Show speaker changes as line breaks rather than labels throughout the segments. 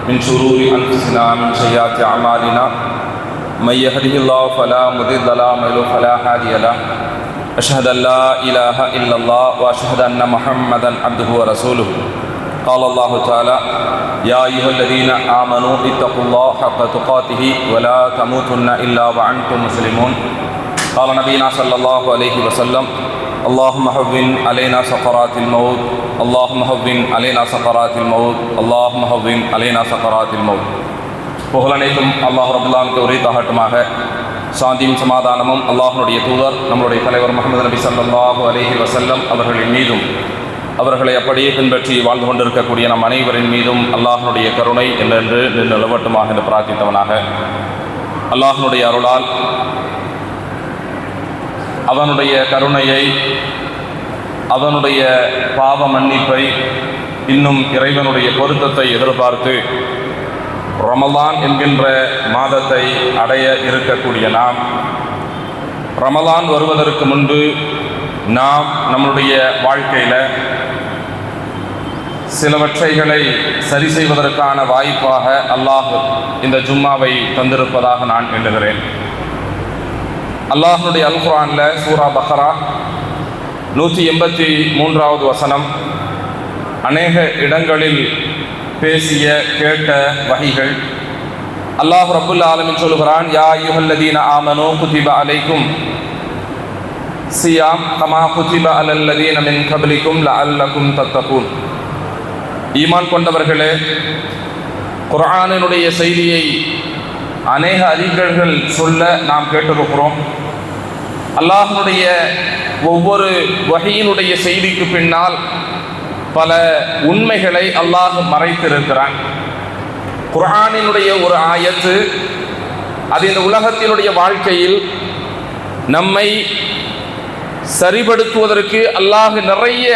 من شرور أنفسنا من سيئات أعمالنا من يهده الله فلا مضل له ومن يضلل فلا هادي له أشهد أن لا إله إلا الله وأشهد أن محمدا عبده ورسوله قال الله تعالى يا أيها الذين آمنوا اتقوا الله حق تقاته ولا تموتن إلا وأنتم مسلمون قال نبينا صلى الله عليه وسلم اللهم هون علينا سكرات الموت اللهم هون علينا سكرات الموت اللهم هون علينا سكرات الموت புகழனைத்தும் அல்லாஹ் ரப்பல் ஆலமீனுக்கு உரித்தாகட்டுமாக. சாந்தியும் சமாதானமும் அல்லாஹ்வுடைய தூதர் நம்முடைய தலைவர் முஹம்மது நபி ஸல்லல்லாஹு அலைஹி வஸல்லம் அவர்களின் மீதும் அவர்களை அப்படியே பின்பற்றி வாழ்ந்து கொண்டிருக்கக்கூடிய நம் அனைவரின் மீதும் அல்லாஹ்வுடைய கருணை என்றென்று நிலவட்டுமாக என்று பிரார்த்தித்தவனாக, அல்லாஹ்வுடைய அருளால் அவனுடைய கருணையை, அவனுடைய பாவ மன்னிப்பை, இன்னும் இறைவனுடைய பொருத்தத்தை எதிர்பார்த்து ரமலான் என்கின்ற மாதத்தை அடைய இருக்கக்கூடிய நாம், ரமலான் வருவதற்கு முன்பு நாம் நம்முடைய வாழ்க்கையில் சிலவற்றைகளை சரி செய்வதற்கான வாய்ப்பாக அல்லாஹ் இந்த ஜும்மாவை தந்திருப்பதாக நான் எண்ணுகிறேன். அல்லாஹ்வுடைய அல் குர்ஆனில் சூரா பக்ரா 183வது வசனம் அநேக இடங்களில் பேசிய கேட்ட வகைகள். அல்லாஹ் ரப்புல் ஆலமீன் சொல்கிறான், யா அய்யுஹல்லதீன ஆமனூ குதிப அலைக்கும் சியாம் கமா குதிப அலல்லதீன மின் கப்லிக்கும் லஅல்லக்கும் தத்தகூன். ஈமான் கொண்டவர்களே, குர்ஆனினுடைய செய்தியை அநேக அறிஞர்கள் சொல்ல நாம் கேட்டிருக்கிறோம். அல்லாஹ்வுடைய ஒவ்வொரு வஹீயினுடைய செய்திக்கு பின்னால் பல உண்மைகளை அல்லாஹ் மறைத்திருக்கிறான். குர்ஆனினுடைய ஒரு ஆயத்து அது இந்த உலகத்தினுடைய வாழ்க்கையில் நம்மை சரிபடுத்துவதற்கு அல்லாஹ் நிறைய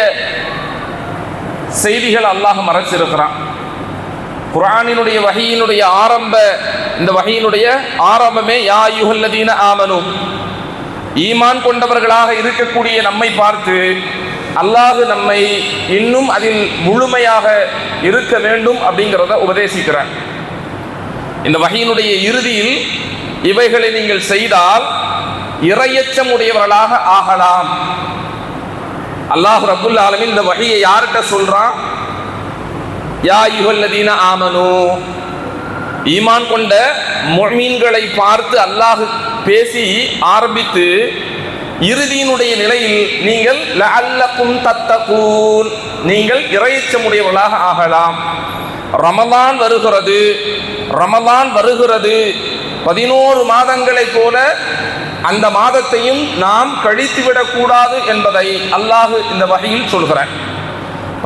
செய்திகள் அல்லாஹ் மறைச்சிருக்கிறான். குர்ஆனினுடைய வஹீயினுடைய இந்த வஹீயினுடைய ஆரம்பமே யா அய்யுஹல்லதீன ஆமனூ, ஈமான் கொண்டவர்களாக இருக்கக்கூடிய நம்மை பார்த்து அல்லாஹ் நம்மை இன்னும் அதில் முழுமையாக இருக்க வேண்டும் அப்படிங்கிறத உபதேசிக்கிறான். இந்த வஹீயினுடைய இறுதியில் இவைகளை நீங்கள் செய்தால் இறையச்சம் உடையவர்களாக ஆகலாம். அல்லாஹ் ரப்புல் ஆலமீன் இந்த வஹீயை யார்கிட்ட சொல்றான்? யா அய்யுஹல்லதீன ஆமனூ, ஈமான் கொண்ட முஃமின்களை பார்த்து அல்லாஹ் பேசி ஆரம்பித்து இறுதியினுடைய நிலையில் நீங்கள் லஅல்லக்கும் தத்தகூன், நீங்கள் இறையச்சமுடையவர்களாக ஆகலாம். ரமலான் வருகிறது 11 மாதங்களை போல அந்த மாதத்தையும் நாம் கழித்துவிடக்கூடாது என்பதை அல்லாஹ் இந்த வகையில் சொல்கிறான்.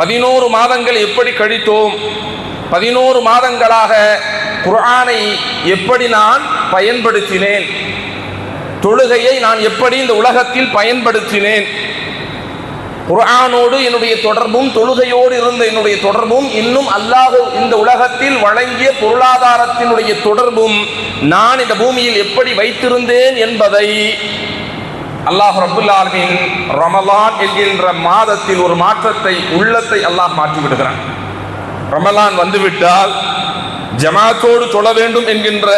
11 மாதங்கள் எப்படி கழித்தோம், 11 மாதங்களாக குர்ஆனை எப்படி நான் பயன்படுத்தினேன், தொழுகையை நான் எப்படி இந்த உலகத்தில் பயன்படுத்தினேன், குர்ஆனோடு என்னுடைய தொடர்பும் தொழுகையோடு இருந்த என்னுடைய தொடர்பும் இன்னும் அல்லாஹ் இந்த உலகத்தில் வழங்கிய பொருளாதாரத்தினுடைய தொடர்பும் நான் இந்த பூமியில் எப்படி வைத்திருந்தேன் என்பதை அல்லாஹ் ரப்புல் ஆலமீன் ரமலான் என்கின்ற மாதத்தில் ஒரு மாற்றத்தை, உள்ளத்தை அல்லாஹ் மாற்றி விடுகிறான். ரமலான் வந்துவிட்டால் ஜமாத்தோடு தொழ வேண்டும் என்கின்ற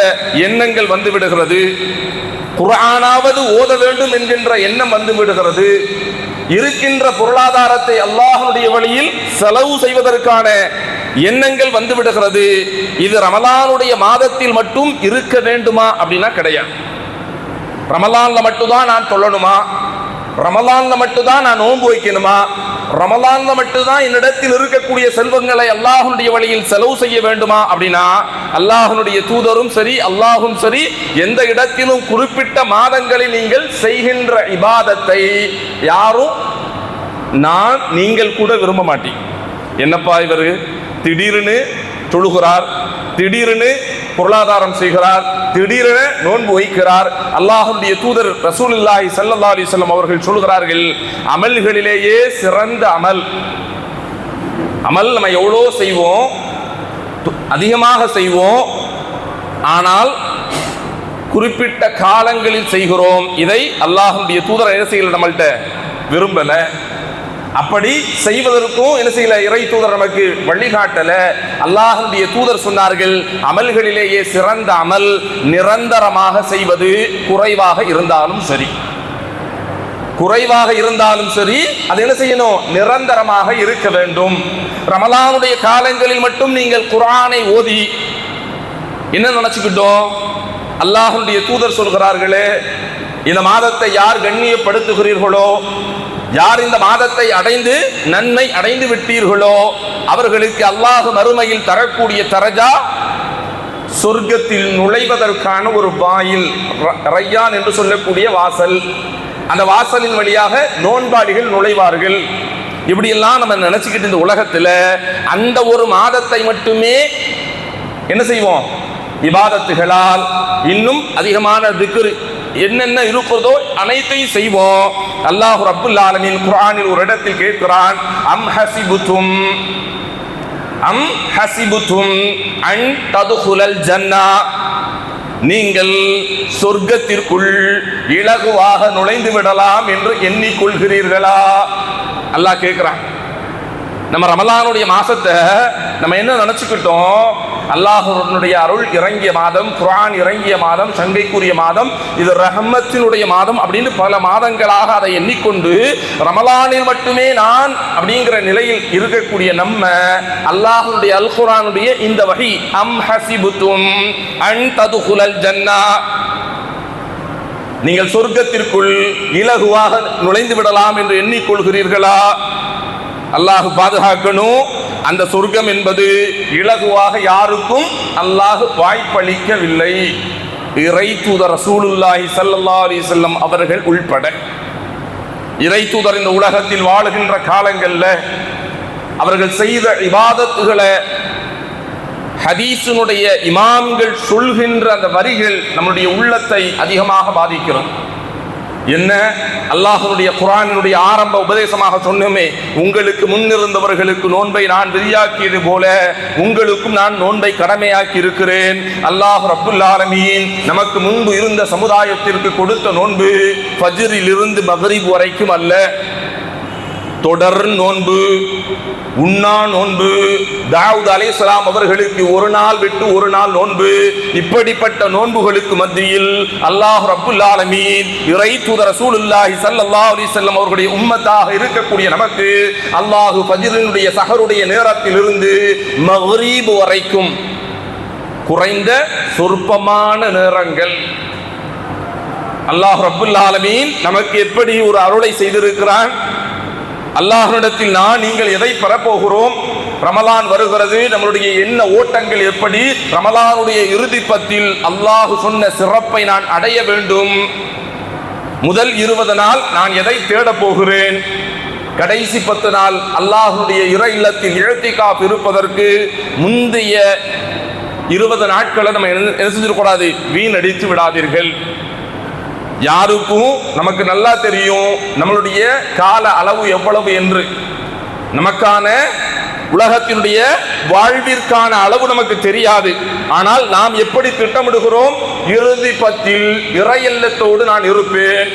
எண்ணங்கள் வந்து விடுகிறது, குர்ஆனாவது ஓத வேண்டும் என்கின்ற எண்ணம் வந்து விடுகிறது, இருக்கின்ற பொருளாதாரத்தை அல்லாஹ்வுடைய வழியில் செலவு செய்வதற்கான எண்ணங்கள் வந்து விடுகிறது. இது ரமலானுடைய மாதத்தில் மட்டும் இருக்க வேண்டுமா அப்படின்னா கிடையாது. ரமலான்ல மட்டும்தான் நான் தொழணுமா, ரமலான்ல மட்டும்தான் நான் நோன்பு வைக்கணுமா, ரமலான்ல மட்டும்தான் என்னிடத்தில் இருக்கக்கூடிய செல்வங்களை அல்லாஹ்வுடைய வழியில் செலவு செய்ய வேண்டுமா அப்படின்னா அல்லாஹ்வுடைய தூதரும் சரி அல்லாஹும் சரி எந்த இடத்திலும் குறிப்பிட்ட மாதங்களில் நீங்கள் செய்கின்ற இபாதத்தை யாரும் நீங்கள் கூட விரும்ப மாட்டீங்க. என்னப்பா இவர் திடீர்னு தொழுகிறார், திடீர்னு பொருளாதாரம் செய்கிறார், திடீரென நோன்பு வைக்கிறார். அல்லாஹ்வுடைய தூதர் ரசூலுல்லாஹி ஸல்லல்லாஹு அலைஹி வஸல்லம் அவர்கள் சொல்கிறார்கள், அமல்களிலேயே சிறந்த அமல் நம்ம எவ்வளோ செய்வோம், அதிகமாக செய்வோம், ஆனால் குறிப்பிட்ட காலங்களில் செய்கிறோம். இதை அல்லாஹ்வுடைய தூதர் என்ன செய்யல, நம்மள்கிட்ட விரும்பல. அப்படி செய்வதற்கும் என்ன செய்யல, இறை தூதர் நமக்கு வழிகாட்டல. அல்லாஹ்வுடைய தூதர் சொன்னார்கள், அமல்களிலேயே சிறந்த அமல் நிரந்தரமாக செய்வது. குறைவாக இருந்தாலும் சரி, குறைவாக இருந்தாலும் சரி, அது என்ன செய்யணும், நிரந்தரமாக இருக்க வேண்டும். ரமலானுடைய காலங்களில் மட்டும் நீங்கள் குர்ஆனை ஓதி என்ன நினைச்சுக்கிட்டோம், அல்லாஹ்வுடைய தூதர் சொல்கிறார்களே, இந்த மாதத்தை யார் கண்ணியப்படுத்துகிறீர்களோ, யார் இந்த மாதத்தை அடைந்து நன்மை அடைந்து விட்டீர்களோ, அவர்களுக்கு அல்லாஹ் மறுமையில் தரக்கூடிய தரஜா சொர்க்கத்தில் நுழைவதற்கான ஒரு வாயில், ரையான் என்று சொல்லக்கூடிய வாசல். அந்த வாசலின் வழியாக நோன்பாளிகள் நுழைவார்கள். இப்படியெல்லாம் நம்ம நினைச்சுக்கிட்டு இந்த உலகத்தில் அந்த ஒரு மாதத்தை மட்டுமே என்ன செய்வோம், இபாதத்துகளால் இன்னும் அதிகமான திக்ர் என்னென்ன இருக்கிறதோ அனைத்தையும் செய்வோம். அல்லாஹ் ரப்புல் ஆலமீன் குர்ஆனில் ஒரு இடத்தில் கேட்கிறான், அம் ஹஸிபுதும் அன் ததுகுலல் ஜன்னா, நீங்கள் சொர்க்கத்திற்குள் இலகுவாக நுழைந்து விடலாம் என்று எண்ணிக்கொள்கிறீர்களா? அல்லாஹ் கேட்கிறான். நம்ம ரமலானுடைய மாசத்தை நம்ம என்ன நினைச்சுக்கிட்டோம், அல்லாஹ்வுடைய அருள் இறங்கிய மாதம், குர்ஆன் இறங்கிய மாதம், சங்கைக்குரிய மாதம், இது ரஹ்மத்தினுடைய மாதம் அப்படின்னு பல மாதங்களாக அதை எண்ணிக்கொண்டு ரமலானில் மட்டுமே நான் அப்படிங்கிற நிலையில் இருக்கக்கூடிய நம்ம அல்லாஹ்வுடைய அல் குர்ஆனுடைய இந்த வஹி, அம் ஹஸிபுதும் அன் ததுகுலல் ஜன்னா, நீங்கள் சொர்க்கத்திற்குள் இலகுவாக நுழைந்து விடலாம் என்று எண்ணிக்கொள்கிறீர்களா? அல்லாஹ் பாதுகாக்கணும். அந்த சொர்க்கம் என்பது இலகுவாக யாருக்கும் அல்லாஹ் வாய்ப்பளிக்கவில்லை. இறை தூதர் ரசூலுல்லாஹி ஸல்லல்லாஹு அலைஹி வஸல்லம் அவர்கள் உள்பட இறை தூதர் இந்த உலகத்தில் வாழுகின்ற காலங்களில் அவர்கள் செய்த இபாதத்துகளை ஹதீஸினுடைய இமாம்கள் சொல்கின்ற அந்த வரிகள் நம்முடைய உள்ளத்தை அதிகமாக பாதிக்கிறது. என்ன, அல்லாஹ்வுடைய குர்ஆனினுடைய ஆரம்ப உபதேசமாக சொன்னோமே, உங்களுக்கு முன்னிருந்தவர்களுக்கு நோன்பை நான் விதியாக்கியது போல உங்களுக்கும் நான் நோன்பை கடமையாக்கி இருக்கிறேன். அல்லாஹ் ரப்புல் ஆலமீன் நமக்கு முன்பு இருந்த சமுதாயத்திற்கு கொடுத்த நோன்பு ஃபஜ்ரில் இருந்து மக்ரிப் வரைக்கும் அல்ல, தொடர் நோன்பு, உண்ணா நோன்பு. தாவூத் அலைஹிஸ்ஸலாம் அவர்களுக்கு ஒரு நாள் விட்டு ஒரு நாள் நோன்பு. இப்படிப்பட்ட நோன்புகளுக்கு மத்தியில் அல்லாஹ் ரப்புல் ஆலமீன் இறை தூதர் ரசூலுல்லாஹி ஸல்லல்லாஹு அலைஹி வஸல்லம் அவர்களுடைய உம்மத்தாக இருக்கக்கூடிய நமக்கு அல்லாஹ் ஃபஜ்ரினுடைய சஹருடைய நேரத்தில் இருந்து மக்ரிப் வரைக்கும் குறைந்த சொற்பமான நேரங்கள் அல்லாஹ் ரப்புல் ஆலமீன் நமக்கு எப்படி ஒரு அருளை செய்திருக்கிறான். அல்லாஹ்விடத்தில் நான் நீங்கள் எதை பெறப்போகிறோம், ரமலான் வருகிறது, நம்மளுடைய என்ன ஓட்டங்கள் எப்படி, ரமலானுடைய இறுதி பத்தில் அல்லாஹ் சொன்ன சிறப்பை நான் அடைய வேண்டும். முதல் 20 நாள் நான் எதை தேடப் போகிறேன், கடைசி 10 நாள் அல்லாஹ்வுடைய இறை இல்லத்தில் இஅ்திகாஃப் இருப்பதற்கு முந்தைய 20 நாட்களை நம்ம என்ன செஞ்சிடக்கூடாது, வீணடித்து விடாதீர்கள். யாருக்கும் நமக்கு நல்லா தெரியும் நம்மளுடைய கால அளவு எவ்வளவு என்று. நமக்கான உலகத்தினுடைய வாழ்விற்கான அளவு நமக்கு தெரியாது. ஆனால் நாம் எப்படி திட்டமிடுகிறோம், இறுதி பத்தில் இறை இல்லத்தோடு நான் இருப்பேன்.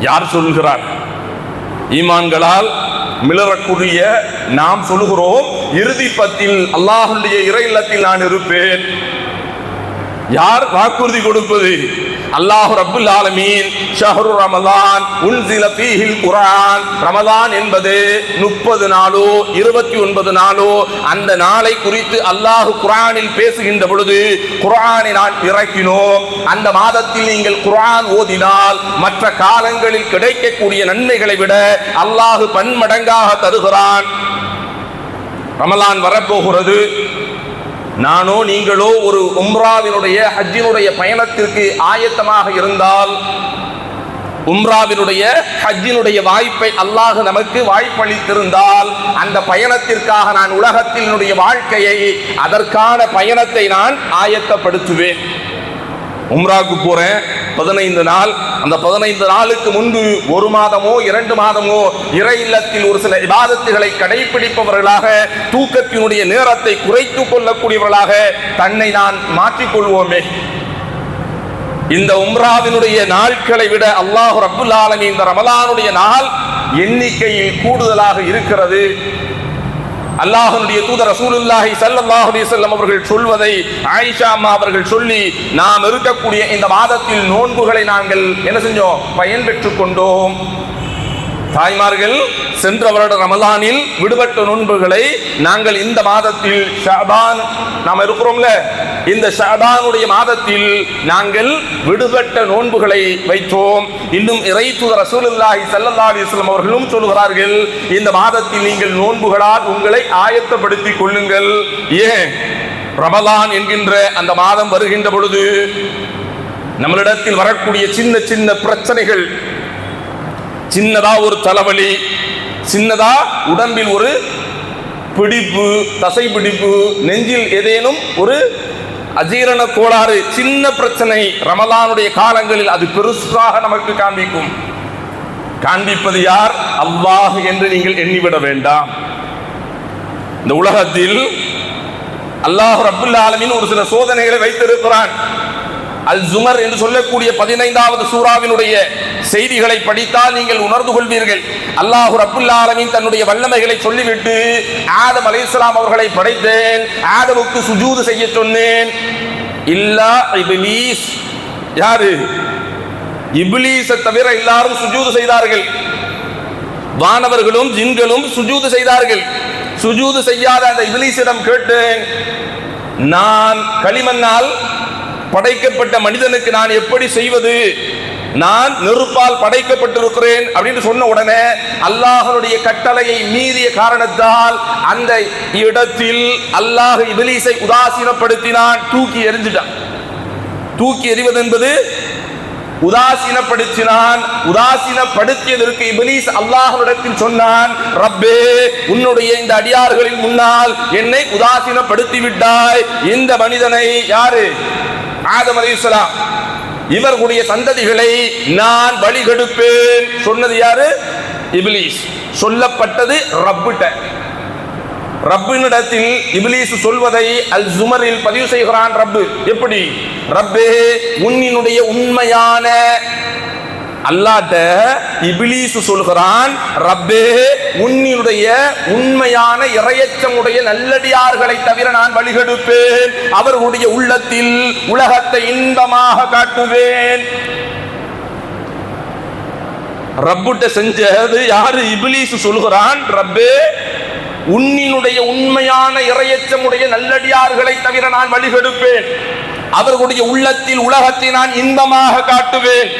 யார் சொல்கிறார்? ஈமான்களால் மிளறக்கூடிய நாம் சொல்கிறோம், இறுதி பத்தில் அல்லாஹ்வுடைய இறை இல்லத்தில் நான் இருப்பேன். யார் வாக்குறுதி கொடுப்பது? அல்லாஹ் ரப்புல் ஆலமீன் ஷஹ்ரு ரமலான் உன்ஸில ஃபீஹில் குர்ஆன், ரமலான் என்பது 30 நாளோ 29 நாளோ அந்த நாளை குறித்து அல்லாஹ் குர்ஆனில் பேசுகின்ற பொழுது குர்ஆனை நான் இறக்கினோம். அந்த மாதத்தில் நீங்கள் குர்ஆன் ஓதினால் மற்ற காலங்களில் கிடைக்கக்கூடிய நன்மைகளை விட அல்லாஹ் பன்மடங்காக தருகிறான். ரமலான் வரப்போகிறது. நானோ நீங்களோ ஒரு உம்ராவினுடைய ஹஜ்ஜினுடைய பயணத்திற்கு ஆயத்தமாக இருந்தால், உம்ராவினுடைய ஹஜ்ஜினுடைய வாய்ப்பை அல்லாஹ் நமக்கு வாய்ப்பளித்திருந்தால், அந்த பயணத்திற்காக நான் உலகத்தினுடைய வாழ்க்கையை, அதற்கான பயணத்தை நான் ஆயத்தப்படுத்துவேன். உம்ராவுக்கு போறேன் 15 நாள், அந்த 15 நாளுக்கு முன்பு 1 மாதமோ 2 மாதமோ இறை இல்லத்தில் ஒரு சில இபாதத்துகளை கடைபிடிப்பவர்களாக, தூக்கத்தினுடைய நேரத்தை குறைத்துக் கொள்ளக்கூடியவர்களாக தன்னை நான் மாற்றிக்கொள்வோமே. இந்த உம்ராவினுடைய நாட்களை விட அல்லாஹ் ரப்புல் ஆலமீன் இந்த ரமலானுடைய நாள் எண்ணிக்கையில் கூடுதலாக இருக்கிறது. அல்லாஹ்வுடைய தூதர் ரசூலுல்லாஹி ஸல்லல்லாஹு அலைஹி வஸல்லம் அவர்கள் சொல்வதை ஆயிஷா அம்மா அவர்கள் சொல்லி நாம் இருக்கக்கூடிய இந்த மாதத்தில் நோன்புகளை நாங்கள் என்ன செஞ்சோம், பயன்பெற்றுக் கொண்டோம். தாய்மார்கள் சென்ற வருட ரமலானில் விடுபட்ட நோன்புகளை நாங்கள் இந்த மாதத்தில் ஷஅபான் நாம் இருக்கிறோம்ல, இந்த ஷஅபானுடைய மாதத்தில் நாங்கள் விடுபட்ட நோன்புகளை வைத்தோம். இன்னும் இறை தூதர் ரசூலுல்லாஹி ஸல்லல்லாஹு அலைஹி வஸல்லம் அவர்களும் சொல்கிறார்கள், இந்த மாதத்தில் நீங்கள் நோன்புகளால் உங்களை ஆயத்தப்படுத்திக் கொள்ளுங்கள். ஏன் ரமலான் என்கின்ற அந்த மாதம் வருகின்ற பொழுது நம்மளிடத்தில் வரக்கூடிய சின்ன சின்ன பிரச்சனைகள், சின்னதா ஒரு தலைவலி, சின்னதா உடம்பில் ஒரு பிடிப்பு, தசை பிடிப்பு, நெஞ்சில் ஏதேனும் ஒரு அஜீரண கோளாறு, சின்ன பிரச்சனை ரமலானுடைய காலங்களில் அது பெருசாக நமக்கு காண்பிக்கும். காண்பிப்பது யார்? அல்லாஹ் என்று நீங்கள் எண்ணிவிட வேண்டாம். இந்த உலகத்தில் அல்லாஹ் ரப்புல் ஆலமீன் ஒரு சில சோதனைகளை வைத்திருக்கிறான். அல் ஜுமர் என்று சொல்லக்கூடிய 15வது சூராவினுடைய செய்திகளை படித்தால் நீங்கள் உணர்ந்து கொள்வீர்கள். அல்லாஹ் ரப்புல் ஆலமீன் தன்னுடைய வல்லமைகளை சொல்லிவிட்டு ஆதம் அலைஹிஸ்ஸலாம் அவர்களை படைத்தேன், ஆதமுக்கு சுஜூது செய்ய சொன்னேன், இல்லா இப்லீஸ், யாரு? இப்லீஸை தவிர எல்லாரும் சுஜூது செய்தார்கள். வானவர்களும் ஜின்களும் சுஜூது செய்தார்கள். சுஜூது செய்யாத அந்த இப்லீஸிடம் கேட்டேன், நான் களிமண்ணால் படைக்கப்பட்ட மனிதனுக்கு நான் எப்படி செய்வது, நான் நெருப்பால் படைக்கப்பட்டிருக்கிறேன் அப்படின்னு சொன்ன உடனே அல்லாஹ்வுடைய கட்டளையை மீறிய காரணத்தால் அந்த இடத்தில் அல்லாஹ் இப்லீஸை உதாசீனப்படுத்தினான், தூக்கி எறிஞ்சிட்டான். தூக்கி எறிவது என்பது உதாசீனப்படுத்தினான். உதாசீனப்படுத்தியதற்கு இப்லீஸ் அல்லாஹ்விடத்தில் சொன்னான், ரப்பே, உன்னுடைய இந்த அடியார்களின் முன்னால் என்னை உதாசீனப்படுத்தி விட்டாய். இந்த மனிதனை, யாரு? ஆதம் அலைஹிஸ்ஸலாம், இவர்களுடைய சந்ததிகளை நான் வழிகெடுப்பேன். சொன்னது யாரு? இப்லீஸ். சொல்லப்பட்டது ரப்பிட்ட. ரப்பினிடத்தில் இப்லீஸ் சொல்வதை அல் ஜுமரில் பதிவு செய்கிறான். ரப்பு எப்படி? ரப்பே, உன்னினுடைய உண்மையான அல்லாஹ்ட்ட இப்லீஸ் சொல்கிறான், ரப்பே, உன்னுடைய உண்மையான இறையச்சமுடைய நல்லடியார்களை தவிர நான் வழிகெடுப்பேன், அவர்களுடைய உள்ளத்தில் உலகத்தை இன்பமாக காட்டுவேன். ரப்புட்ட செஞ்சது யாரு? இப்லீஸ் சொல்கிறான், ரப்பே, உன்னினுடைய உண்மையான இறையச்சமுடைய நல்லடியார்களை தவிர நான் வழிகெடுப்பேன், அவர்களுடைய உள்ளத்தில் உலகத்தை நான் இன்பமாக காட்டுவேன்.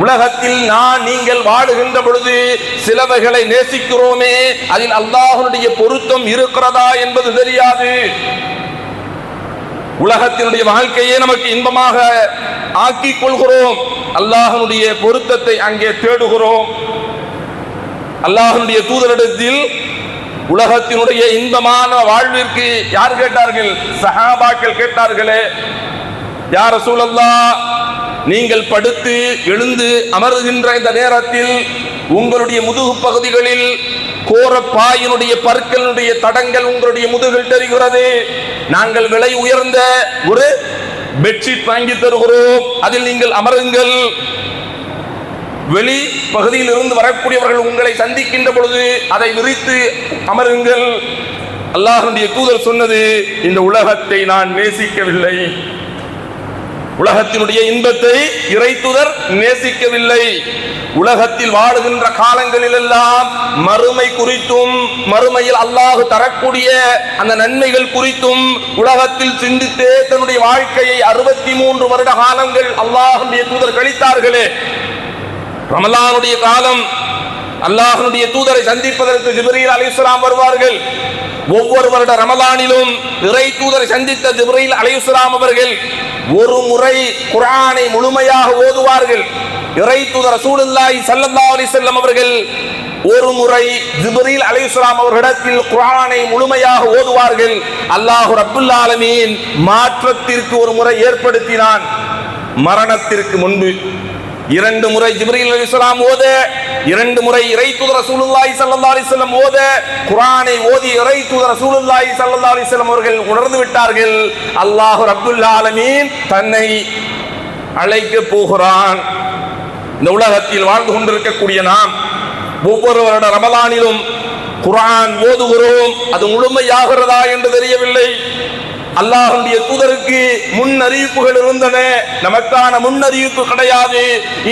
உலகத்தில் நீங்கள் வாழுகின்ற பொழுது சிலவைகளை நேசிக்கிறோமே, அதில் அல்லாஹ்வுடைய பொருத்தம் இருக்கிறதா என்பது தெரியாது. உலகத்தினுடைய வாழ்க்கையே நமக்கு இன்பமாக ஆக்கிக் கொள்கிறோம், அல்லாஹ்வுடைய பொருத்தத்தை அங்கே தேடுகிறோம். அல்லாஹ்வுடைய தூதரிடத்தில் உலகத்தினுடைய இன்பமான வாழ்விற்கு யார் கேட்டார்கள்? சஹாபாக்கள் கேட்டார்களே, யா ரசூலல்லாஹ், நீங்கள் படுத்து எழுந்து அமர்கின்ற இந்த நேரத்தில் உங்களுடைய முதுகு பகுதிகளில் கோரப்பாயினுடைய பற்களினுடைய தடங்கள் உங்களுடைய முதுகில் தெரிகிறது. நாங்கள் விலை உயர்ந்த ஒரு பெட்ஷீட் வாங்கி தருகிறோம், அதில் நீங்கள் அமருங்கள். வெளி பகுதியில் இருந்து வரக்கூடியவர்கள் உங்களை சந்திக்கின்ற பொழுது அதை விரித்து அமருங்கள். அல்லாஹ்வுடைய தூதர் சொன்னது, இந்த உலகத்தை நான் நேசிக்கவில்லை, உலகத்தினுடைய இன்பத்தை இறை தூதர் நேசிக்கவில்லை. உலகத்தில் வாழுகின்ற காலங்களில் எல்லாம் மறுமை குறித்தும், மறுமையில் அல்லாஹ் தரக்கூடிய அந்த நன்மைகள் குறித்தும் உலகத்தில் சிந்தித்தே தன்னுடைய வாழ்க்கையை 63 வருட காலங்கள் அல்லாஹ்வுடைய தூதர் கழித்தார்களே. ரமலானுடைய காலம், அல்லாஹ்வுடைய தூதரை சந்திப்பதற்கு ஜிப்ரீல் அலைஹிஸ்ஸலாம் வருவார்கள். ஒவ்வொரு வருட ரமலானிலும் இறை தூதரை சந்தித்த ஜிப்ரீல் அலைஹிஸ்ஸலாம் அவர்கள் ஒரு முறை குர்ஆனை முழுமையாக ஓதுவார்கள். இறை தூதர் ரசூலுல்லாஹி ஸல்லல்லாஹு அலைஹி வஸல்லம் அவர்கள் ஒரு முறை ஜிப்ரீல் அலைஹிஸ்ஸலாம் அவர்களிடத்தில் குர்ஆனை முழுமையாக ஓதுவார்கள். அல்லாஹ் ரப்புல் ஆலமீன் மாற்றத்திற்கு ஒரு முறை ஏற்படுத்தினான். மரணத்திற்கு முன்பு 2 முறை ஜிப்ரீல் அலைஹிஸ்ஸலாம் ஓத, 2 முறை இறை தூதர் ரசூலுல்லாஹி ஸல்லல்லாஹு அலைஹி வஸல்லம் ஓத, குர்ஆனை ஓதி இறை தூதர் ரசூலுல்லாஹி ஸல்லல்லாஹு அலைஹி வஸல்லம் அவர்கள் உணர்ந்து விட்டார்கள், அல்லாஹ் ரப்புல் ஆலமீன் தன்னை அழைக்க போகிறான். இந்த உலகத்தில் வாழ்ந்து கொண்டிருக்கக்கூடிய நாம் ஒவ்வொரு வருட ரமலானிலும் குர்ஆன் ஓதுகிறோம், அது முழுமையாகிறதா என்று தெரியவில்லை. அல்லாஹ்வுடைய தூதருக்கு முன்னறிவிப்புகள் இருந்தன, நமக்கான முன்னறிவிப்பு கிடையாது.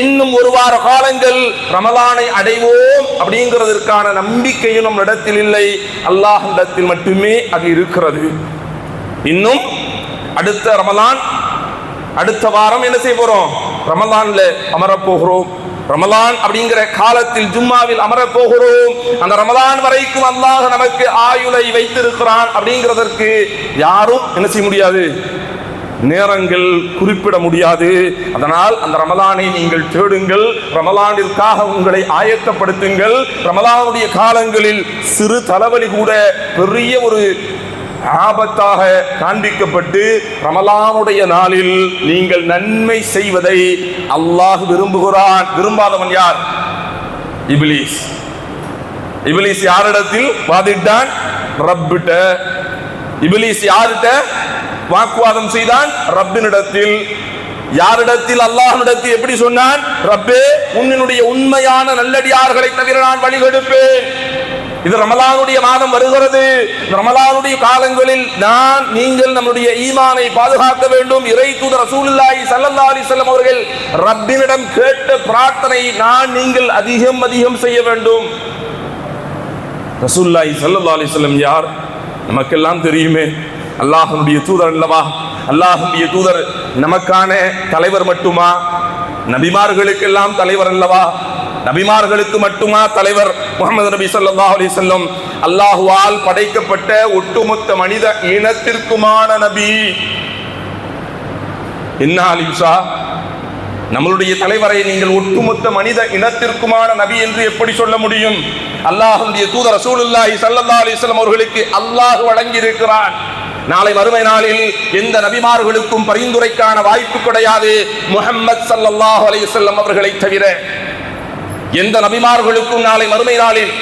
இன்னும் ஒரு வார காலங்கள் ரமலானை அடைவோம் அப்படிங்கிறதற்கான நம்பிக்கையும் நம் இடத்தில் இல்லை, அல்லாஹ்விடத்தில் மட்டுமே அது இருக்கிறது. இன்னும் அடுத்த ரமலான், அடுத்த வாரம் என்ன செய்ய போறோம்? ரமலான்ல அமரப்போகிறோம். ரமலான் அப்படிங்கிற காலத்தில் ஜும்மாவில் அமரப்போகிறோம். அந்த ரமலான் வரைக்கும் அல்லாஹ் நமக்கு ஆயுளை வைத்திருக்கிறான் அப்படிங்கிறதற்கு யாரும் என்ன செய்ய முடியாது, நேரங்கள் குறிப்பிட முடியாது. அதனால் அந்த ரமலானை நீங்கள் தேடுங்கள், ரமலானிற்காக உங்களை ஆயத்தப்படுத்துங்கள். ரமலானுடைய காலங்களில் சிறு தலைவலி கூட பெரிய ஒரு ஆபத்தாக காண்பிக்கப்பட்டு ரமலானுடைய நாளில் நீங்கள் நன்மை செய்வதை அல்லாஹ் விரும்புகிறான். விரும்பாதவன் யார்? இப்லீஸ். இப்லீஸ் யாரிடத்தில் வாதிட்டான்? ரப்பிட்ட. இப்லீஸ் யார்கிட்ட வாக்குவாதம் செய்தான்? ரப்பினிடத்தில். யாரிடத்தில்? அல்லாஹ்விடத்தில். எப்படி சொன்னான்? ரப்பே, உன்னுடைய உண்மையான நல்லடியார்களை தவிர நான் வழிகெடுப்பேன். இது ரமலானுடைய மாதம் வருகிறது. ரமலானுடைய காலங்களில் நீங்கள் நம்முடைய ஈமானை பாதுகாக்க வேண்டும். இறை தூதர் ரசூலுல்லாஹி ஸல்லல்லாஹு அலைஹி வஸல்லம் அவர்கள் ரப்பினிடம் கேட்ட பிரார்த்தனை நீங்கள் அதிகம் செய்ய வேண்டும். ரசூலுல்லாஹி ஸல்லல்லாஹு அலைஹி வஸல்லம் யார்? நமக்கெல்லாம் தெரியுமே, அல்லாஹ்வுடைய தூதர் அல்லவா? அல்லாஹ்வுடைய தூதர் நமக்கான தலைவர் மட்டுமா? நபிமார்களுக்கெல்லாம் தலைவர் அல்லவா? நபிமார்களுக்கு மட்டுமா தலைவர்? முஹம்மது நபி ஸல்லல்லாஹு அலைஹி வஸல்லம் அல்லாஹ்வால் படைக்கப்பட்ட ஒட்டுமொத்த மனித இனத்திற்குமான நபி. என்ன அலிஷா, நம்மளுடைய தலைவரை நீங்கள் ஒட்டுமொத்த மனித இனத்திற்குமான நபி என்று எப்படி சொல்ல முடியும்? அல்லாஹ்வுடைய தூதர் ரசூலுல்லாஹி ஸல்லல்லாஹு அலைஹி வஸல்லம் அவர்களுக்கு அல்லாஹ் வழங்கி இருக்கிறான். நாளை மறுமை நாளில் எந்த நபிமார்களுக்கும் பரிந்துரைக்கான வாய்ப்பு கிடையாது, முஹம்மது ஸல்லல்லாஹு அலைஹி வஸல்லம் அவர்களை தவிர. எந்த நபிமார்களுக்கும் நாளை மறுமை நாளில்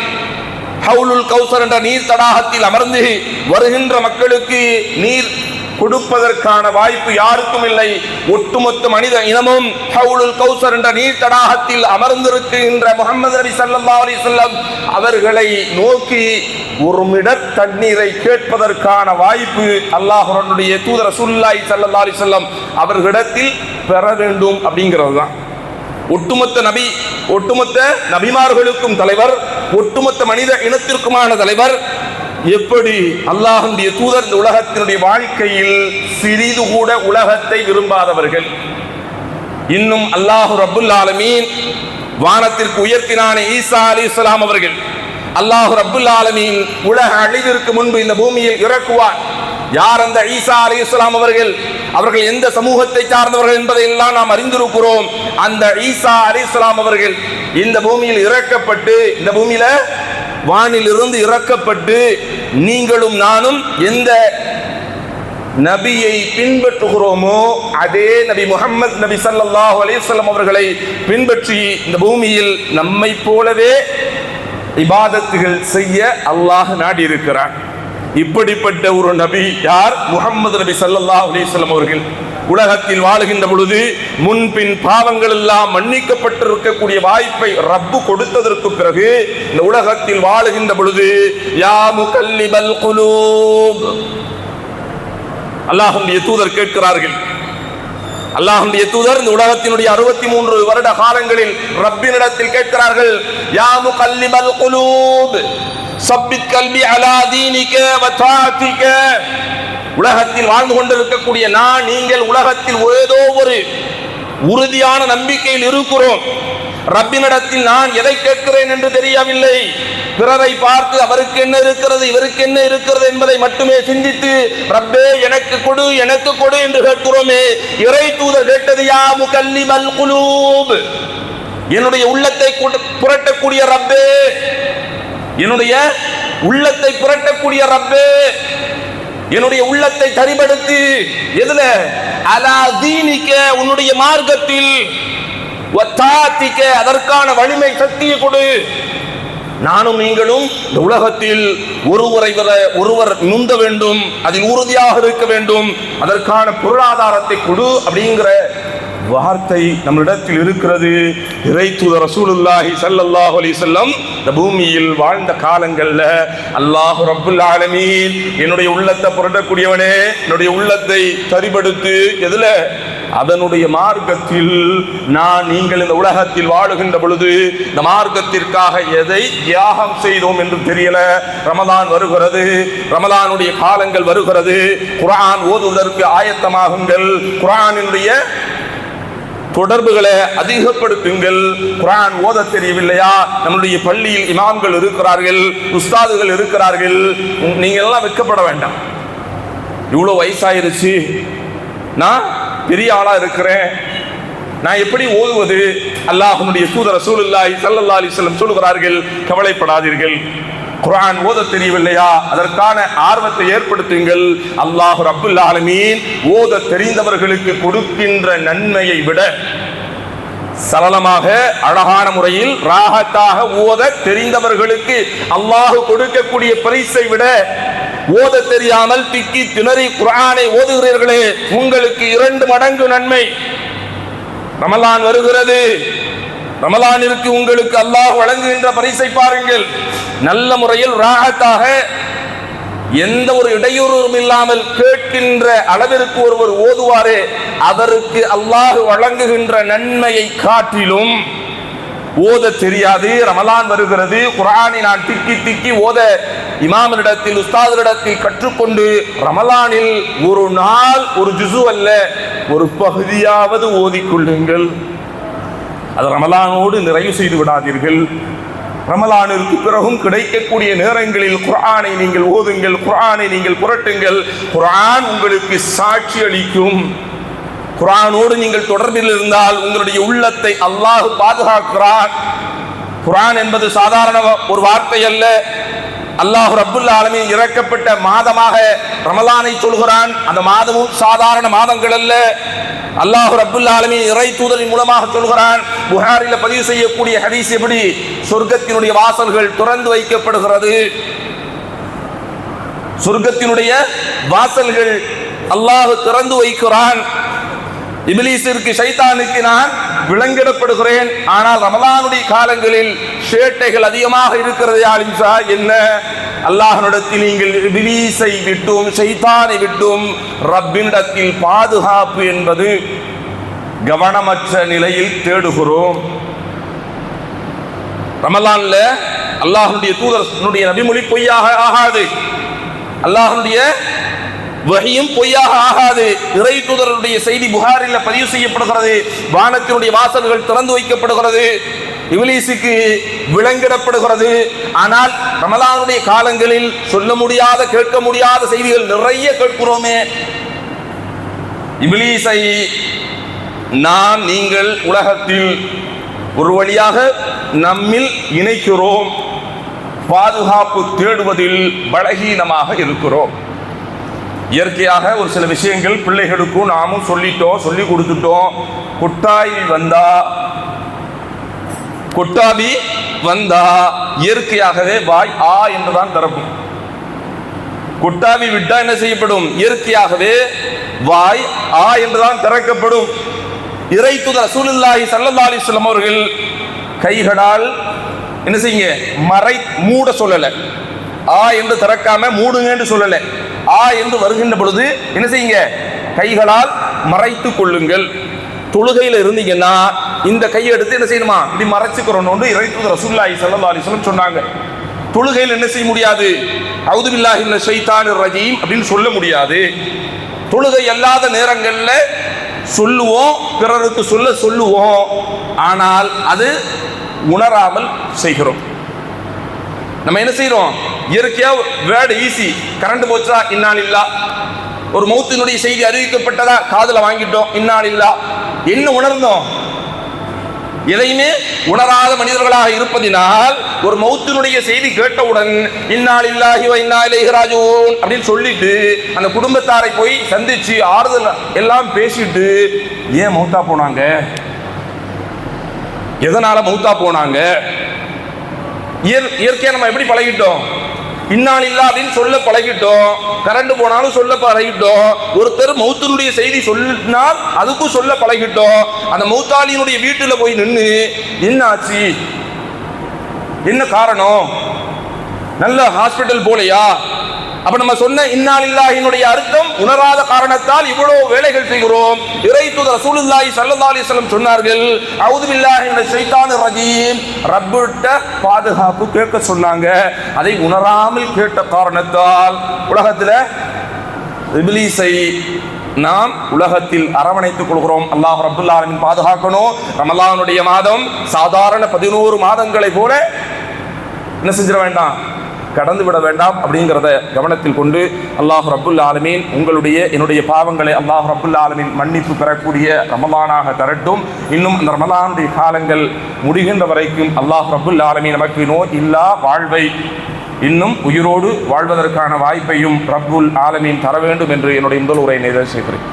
ஹவுலுல் கௌசர் என்ற நீர் தடாகத்தில் அமர்ந்து வருகின்ற மக்களுக்கு நீர் கொடுப்பதற்கான வாய்ப்பு யாருக்கும் இல்லை. ஒட்டுமொத்த மனித இனமும் ஹவுலுல் கௌசர் என்ற நீர் தடாகத்தில் அமர்ந்திருக்கின்ற முஹம்மது நபி ஸல்லல்லாஹு அலைஹி வஸல்லம் அவர்களை நோக்கி ஒரு மிடர் தண்ணீரை கேட்பதற்கான வாய்ப்பு அல்லாஹ்வுடைய தூதர் ரசூலுல்லாஹி ஸல்லல்லாஹு அலைஹி வஸல்லம் அவர்களிடத்தில் பெற வேண்டும் அப்படிங்கிறது தான். ஒட்டுமொத்த நபிமார்களுக்கும் தலைவர், ஒட்டுமொத்த மனித இனத்திற்குமான தலைவர். எப்படி அல்லாஹ்வுடைய தூதர் இந்த உலகத்தினுடைய வாழ்க்கையில் சிறிது கூட உலகத்தை விரும்பாதவர்கள். இன்னும் அல்லாஹ் ரப்புல் ஆலமீன் வானத்திற்கு உயர்த்தினானே ஈசா அலைஹிஸ்ஸலாம் அவர்கள், அல்லாஹ் ரப்புல் ஆலமீன் உலக அழிவிற்கு முன்பு இந்த பூமியில் இறக்குவார். யார் அந்த ஈசா அலைஹிஸ்ஸலாம் அவர்கள்? அவர்கள் எந்த சமூகத்தை சார்ந்தவர்கள் என்பதை எல்லாம் நாம் அறிந்திருக்கிறோம். அந்த ஈசா அலைஹிஸ்ஸலாம் அவர்கள் இந்த பூமியில் இறக்கப்பட்டு, இந்த பூமியில வானில் இருந்து இறக்கப்பட்டு, நீங்களும் நானும் எந்த நபியை பின்பற்றுகிறோமோ அதே நபி முஹம்மது நபி ஸல்லல்லாஹு அலைஹி வஸல்லம் அவர்களை பின்பற்றி இந்த பூமியில் நம்மை போலவே இபாதத்துகள் செய்ய அல்லாஹ் நாடி இருக்கிறான். இப்படிப்பட்ட ஒரு நபி யார்? முஹம்மது நபி ஸல்லல்லாஹு அலைஹி வஸல்லம் அவர்கள். உலகத்தில் வாழுகின்ற பொழுது முன்பின் பாவங்கள் எல்லாம் மன்னிக்கப்பட்டிருக்கக்கூடிய வாய்ப்பை ரப்பு கொடுத்ததற்கு பிறகு இந்த உலகத்தில் வாழுகின்ற பொழுது யா முகல்லிபல் குலூப், அல்லாஹ்வுடைய தூதர் கேட்கிறார்கள். அல்லாஹ்வுடைய தூதர் இந்த உலகத்தினுடைய 63 வருட காலங்களில் ரப்பினிடத்தில் கேட்கிறார்கள், யா முகல்லிபல் குலூப் சப்பித் கல்பி அலா தீனிக வ தாஅதிக. உலகத்தில் வாழ்ந்து கொண்டிருக்கக்கூடிய நீங்கள் உலகத்தில் ஏதோ ஒரு உறுதியான நம்பிக்கையில் இருக்கிறோம். ரப்பினிடத்தில் நான் எதை கேட்கிறேன் என்று தெரியவில்லை. பிறரை பார்த்து அவருக்கு என்ன இருக்கிறது, இவருக்கு என்ன இருக்கிறது என்பதை மட்டுமே சிந்தித்து ரப்பே எனக்கு கொடு எனக்கு கொடு என்று கேட்கிறோமே. இறை தூதர் கேட்டது யா முகல்லிபல் குலூப், என்னுடைய உள்ளத்தை புரட்டக்கூடிய ரப்பே, என்னுடைய உள்ளத்தை புரட்டக்கூடிய ரப்பே, என்னுடைய உள்ளத்தை சரிபடுத்தி. எதுல? அலா தீனிக, உன்னுடைய மார்க்கத்தில், வத்தாத்திக, அதற்கான வலிமை சக்தியை கொடு. நானும் நீங்களும் இந்த உலகத்தில் ஒருவர் முந்த வேண்டும், அதில் உறுதியாக இருக்க வேண்டும், அதற்கான பொருளாதாரத்தை கொடு அப்படிங்கிற வார்த்தை நம்மளிடத்தில் இருக்கிறது. இறை தூதர் ரசூலுல்லாஹி ஸல்லல்லாஹு அலைஹி வஸல்லம் இந்த பூமியில் வாழ்ந்த காலங்கள்ல அல்லாஹ் ரப்புல் ஆலமீன் என்னுடைய உள்ளத்தை புரட்டக்கூடியவனே, என்னுடைய உள்ளத்தை சரிபடுத்து, எதுல? அதனுடைய மார்க்கத்தில். நீங்கள் இந்த உலகத்தில் வாழுகின்ற பொழுது இந்த மார்க்கத்திற்காக எதை தியாகம் செய்தோம் என்று தெரியல. ரமலான் வருகிறது, ரமலானுடைய காலங்கள் வருகிறது. குர்ஆன் ஓதுவதற்கு ஆயத்தமாகுங்கள். குர்ஆனினுடைய தொடர்புகளை அதிகப்படுத்துங்கள். குர்ஆன் ஓத தெரியவில்லையா? நம்முடைய பள்ளியில் இமாம்கள் இருக்கிறார்கள், உஸ்தாதுகள் இருக்கிறார்கள். நீங்க எல்லாம் வெட்கப்பட வேண்டாம். இவ்வளவு வயசாயிருச்சு, நான் பெரிய ஆளா இருக்கிறேன், நான் எப்படி ஓதுவது? அல்லாஹ்வுடைய தூதர் ரசூலுல்லாஹி ஸல்லல்லாஹு அலைஹி வஸல்லம் சொல்கிறார்கள், கவலைப்படாதீர்கள். குர்ஆன் ஓத தெரியவில்லையா? அதற்கான ஆர்வத்தை ஏற்படுத்துங்கள். அல்லாஹ் ரப்புல் ஆலமீன் ஓத தெரிந்தவர்களுக்கு கொடுக்கின்ற நன்மையை விட, சரளமாக அழகான முறையில் ராகத்தாக ஓத தெரிந்தவர்களுக்கு அல்லாஹ் கொடுக்கக்கூடிய பரிசை விட, ஓத தெரியாமல் திக்கி திணறி குர்ஆனை ஓதுகிறீர்களே, உங்களுக்கு 2 மடங்கு நன்மை. ரமலான் வருகிறது, ரமலானிற்கு உங்களுக்கு அல்லாஹ் வழங்குகின்ற பரிசை பாருங்கள். நல்ல முறையில் ராகத்தாக எந்த ஒரு இடையூறும் இல்லாமல் கேட்கின்ற அளவிற்கு ஒருவர் ஓதுவாரே, அதற்கு அல்லாஹ் வழங்குகின்ற நன்மையை காட்டிலும் ஓத தெரியாது, ரமலான் வருகிறது, குர்ஆனை நான் திக்கி திக்கி ஓத இமாமினிடத்தில் உஸ்தாதிடத்தில் கற்றுக்கொண்டு ரமலானில் ஒரு நாள் ஒரு ஜுசு அல்ல, ஒரு பகுதியாவது ஓதிக்கொள்ளுங்கள். அது ரமலானோடு நிறைவு செய்து விடாதீர்கள். ரமலானிற்கு பிறகும் கிடைக்கக்கூடிய நேரங்களில் குர்ஆனை நீங்கள் ஓதுங்கள், குர்ஆனை நீங்கள் புரட்டுங்கள். குர்ஆன் உங்களுக்கு சாட்சி அளிக்கும். குர்ஆனோடு நீங்கள் தொடர்பில் இருந்தால் உங்களுடைய உள்ளத்தை அல்லாஹ் பாதுகாக்கிறான். குர்ஆன் என்பது சாதாரண ஒரு வார்த்தை அல்ல. அல்லாஹ் ரப்புல் ஆலமீன் இறக்கப்பட்ட மாதமாக ரமலானை சொல்கிறான். அந்த மாதமும் சாதாரண மாதங்கள் அல்ல. அல்லாஹ் ரப்புல் ஆலமீன் இறை தூதரின் மூலமாக சொல்கிறான். புகாரில பதிவு செய்யக்கூடிய ஹதீஸ் எப்படி? சொர்க்கத்தினுடைய வாசல்கள் திறந்து வைக்கப்படுகிறது. சொர்க்கத்தினுடைய வாசல்கள் அல்லாஹ் திறந்து வைக்கிறான். இப்லீஸிற்கு, ஷைத்தானுக்கு நான் விலங்கிடப்படுகிறேன். ஆனால் ரமலானுடைய காலங்களில் சேட்டைகள் அதிகமாக இருக்கிறது. ஆலிம்சா என்ன? அல்லாஹ்விடத்தில் நீங்கள் இப்லீஸை விட்டும் ஷைத்தானை விட்டும் ரப்பினிடத்தில் பாதுகாப்பு என்பது கவனமற்ற நிலையில் தேடுகிறோம். ரமலான்ல அல்லாஹ்வுடைய தூதருடைய நபிமொழி பொய்யாக ஆகாது, அல்லாஹ்வுடைய வஹியும் பொய்யாக ஆகாது. இறை தூதருடைய செய்தி புகாரில பதிவு செய்யப்படுகிறது. வானத்தினுடைய வாசல்கள் திறந்து வைக்கப்படுகிறது, இப்லீஸுக்கு விலங்கிடப்படுகிறது. ஆனால் ரமலானுடைய காலங்களில் சொல்ல முடியாத, கேட்க முடியாத செய்திகள் நிறைய கேட்கிறோமே. இப்லீஸை நீங்கள் உலகத்தில் ஒரு வழியாக நம்மில் இணைக்கிறோம். பாதுகாப்பு தேடுவதில் பலகீனமாக இருக்கிறோம். இயற்கையாக ஒரு சில விஷயங்கள் பிள்ளைகளுக்கும் நாமும் சொல்லிட்டோம், சொல்லி கொடுத்துட்டோம். கொட்டாவி வந்தா இயற்கையாகவே வாய் ஆ என்றுதான் திறக்கும். கொட்டாவி விட்டா என்ன செய்யப்படும்? இயற்கையாகவே வாய் ஆ என்றுதான் திறக்கப்படும். இறை தூதர் ரசூலுல்லாஹி ஸல்லல்லாஹு அலைஹி வஸல்லம் அவர்கள் கைகளால் என்ன செய்யுங்க? மூட சொல்லல. ஆ என்று திறக்காம மூடுங்க என்று சொல்லல. ஆ என்று வருகின்ற பொழுது என்ன செய்யுங்க? கைகளால் மறைத்து கொள்ளுங்கள். தொழுகையில் இருந்தீங்கன்னா இந்த கையை எடுத்து என்ன செய்யணுமா? இப்படி மறைச்சுக்கிறோம். இறை தூதர் ரசூலுல்லாஹி ஸல்லல்லாஹு அலைஹி வஸல்லம் சொன்னாங்க. தொழுகையில் என்ன செய்ய முடியாது? அஊது பில்லாஹி மினஷ் ஷைத்தானிர் ரஜீம் அப்படின்னு சொல்ல முடியாது. தொழுகை அல்லாத நேரங்களில் சொல்லுவோம், பிறருக்கு சொல்லுவோம். ஆனால் அது உணராமல் செய்கிறோம். நம்ம என்ன செய்யறோம்? இயற்கையா வேர்டு ஈஸி. கரண்ட் போச்சா இன்னா லில்லாஹ். ஒரு மௌத்தினுடைய செய்தி அறிவிக்கப்பட்டதா காதுல வாங்கிட்டோம், இன்னா லில்லாஹ். என்ன உணர்ந்தோம்? எதையுமே உணராத மனிதர்களாக இருப்பதினால் ஒரு மௌத்தினுடைய செய்தி கேட்டவுடன் இன்னா லில்லாஹி வ இன்னா இலைஹி ராஜிஊன் அப்படின்னு சொல்லிட்டு அந்த குடும்பத்தாரை போய் சந்திச்சு ஆறுதல் எல்லாம் பேசிட்டு, ஏன் மௌத்தா போனாங்க, எதனால மௌத்தா போனாங்க, இயற்கையா நம்ம எப்படி பழகிட்டோம்? இன்னாலில்லா அப்படின்னு சொல்ல பழகிட்டோம். கரண்ட் போனாலும் சொல்ல பழகிட்டோம். ஒருத்தர் மௌத்தினுடைய செய்தி சொன்னால் அதுக்கும் சொல்ல பழகிட்டோம். அந்த மௌத்தாளியினுடைய வீட்டுல போய் நின்று என்ன ஆச்சு, என்ன காரணம், நல்ல ஹாஸ்பிட்டல் போலையா, அப்ப நம்ம சொன்ன இன்னாலில்லாஹினுடைய அர்த்தம் உணராத காரணத்தால் இவ்வளவு வேலைகள் செய்கிறோம். இறை தூதர் ரசூலுல்லாஹி ஸல்லல்லாஹு அலைஹி வஸல்லம் சொன்னார்கள், அஊது பில்லாஹி மினஷ் ஷைத்தானிர் ரஜீம், ரப்பிட்ட பாதுகாப்பு கேட்க சொன்னாங்க. அதை உணராமல் கேட்ட காரணத்தால் உலகத்தில் இப்லீஸை நாம் உலகத்தில் அரவணைத்துக் கொள்கிறோம். அல்லாஹ் ரப்புல் ஆலமீன் பாதுகாக்கணும். ரமலானுடைய மாதம் சாதாரண 11 மாதங்களை போல என்ன செஞ்சிட வேண்டாம், கடந்து விட வேண்டாம் அப்படிங்கிறத கவனத்தில் கொண்டு அல்லாஹ் ரப்புல் ஆலமீன் என்னுடைய பாவங்களை அல்லாஹ் ரப்புல் ஆலமீன் மன்னிப்பு பெறக்கூடிய ரமலானாக தரட்டும். இன்னும் அந்த ரமலானுடைய காலங்கள் முடிகின்ற வரைக்கும் அல்லாஹ் ரப்புல் ஆலமீன் நமக்கு நோய் இல்லா வாழ்வை இன்னும் உயிரோடு வாழ்வதற்கான வாய்ப்பையும் ரப்புல் ஆலமீன் தர வேண்டும் என்று என்னுடைய முதல் உரையை நிறைவு செய்கிறேன்.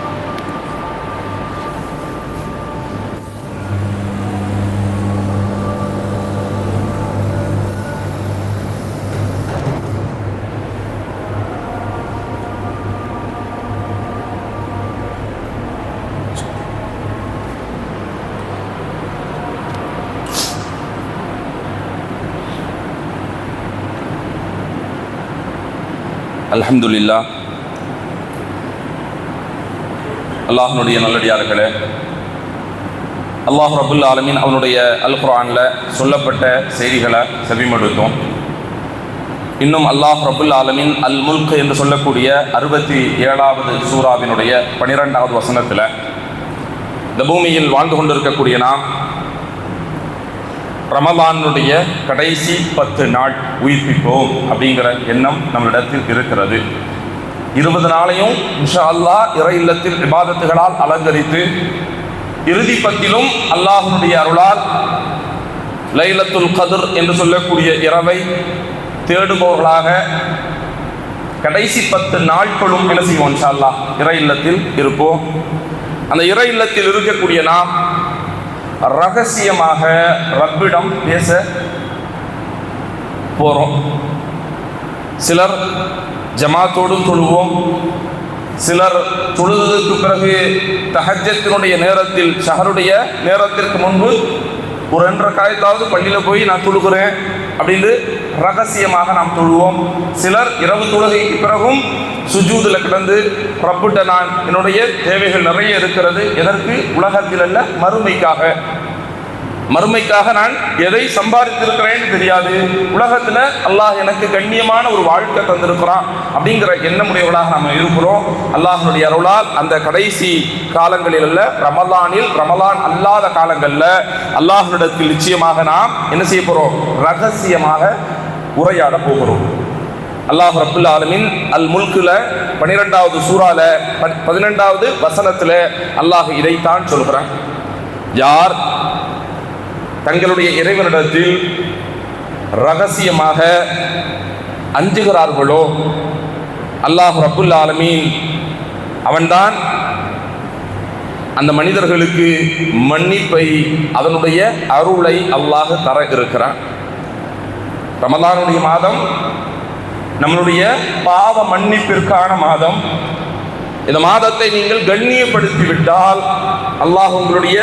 அல்ஹம்துலில்லாஹ். அல்லாஹ்வுடைய நல்லடியார்களே, அல்லாஹ் ரப்புல் ஆலமீன் அவனுடைய அல் குர்ஆன்ல சொல்லப்பட்ட செய்திகளை செவிமடுத்தோம். இன்னும் அல்லாஹ் ரப்புல் ஆலமீன் அல் முல்க் என்று சொல்லக்கூடிய 67வது சூராவினுடைய 12வது வசனத்தில் இந்த பூமியில் வாழ்ந்து கொண்டிருக்கக்கூடிய நாம் ரமலானுடைய கடைசி 10 நாள் உயிர்ப்பிப்போம் அப்படிங்கிற எண்ணம் நம்மளிடத்தில் இருக்கிறது. 20 நாளையும் இன்ஷா அல்லாஹ் இறை இல்லத்தில் இபாதத்துகளால் அலங்கரித்து இறுதி 10லும் அல்லாஹ்வுடைய அருளால் லைலத்துல் கத்ர் என்று சொல்லக்கூடிய இரவை தேடுபவர்களாக கடைசி 10 நாட்களும் என்ன செய்வோம், இன்ஷா அல்லாஹ் இறை இல்லத்தில் இருப்போம். அந்த இறை இல்லத்தில் இருக்கக்கூடிய நாம் ரகசியமாக ரப்பிடம் பேச போறோம். சிலர் ஜமாத்தோடும் தொழுவோம், சிலர் தொழுதற்கு பிறகு தஹஜ்ஜத்தினுடைய நேரத்தில் ஷஹருடைய நேரத்திற்கு முன்பு ஒரு 2 ரக்காயத்தாவது பள்ளியில் போய் நான் தொழுகிறேன் அப்படின்னு ரகசியமாக நாம் தொழுவோம். சிலர் இரவு தொழுகைக்கு பிறகும் சுஜூதில் கிடந்து ரப்பிட்ட நான் என்னுடைய தேவைகள் நிறைய இருக்கிறது, எதற்கு, உலகத்தில் அல்ல மறுமைக்காக நான் எதை சம்பாதித்திருக்கிறேன்னு தெரியாது, உலகத்தில் அல்லாஹ் எனக்கு கண்ணியமான ஒரு வாழ்க்கை தந்திருக்கிறான் அப்படிங்கிற எண்ணமுடையவர்களாக நாம் இருக்கிறோம். அல்லாஹ்வுடைய அருளால் அந்த கடைசி காலங்களில் அல்ல, ரமலான் அல்லாத காலங்களில் அல்லாஹ்விடத்தில் நிச்சயமாக நாம் என்ன செய்ய போகிறோம், ரகசியமாக உரையாட போகிறோம். அல்லாஹ் ரப்புல் ஆலமீன் அல் முல்குல 12வது சூறால 12வது வசனத்தில் அல்லாஹ் இதைத்தான் சொல்கிறான், யார் தங்களுடைய இறைவனிடத்தில் ரகசியமாக அஞ்சுகிறார்களோ அல்லாஹ் ரப்புல் ஆலமீன் அவன்தான் அந்த மனிதர்களுக்கு மன்னிப்பை, அதனுடைய அருளை அல்லாஹ் தர இருக்கிறான். ரமலானுடைய மாதம் நம்மளுடைய பாவ மன்னிப்பிற்கான மாதம். இந்த மாதத்தை நீங்கள் கண்ணியப்படுத்தி விட்டால் அல்லாஹ் உங்களுடைய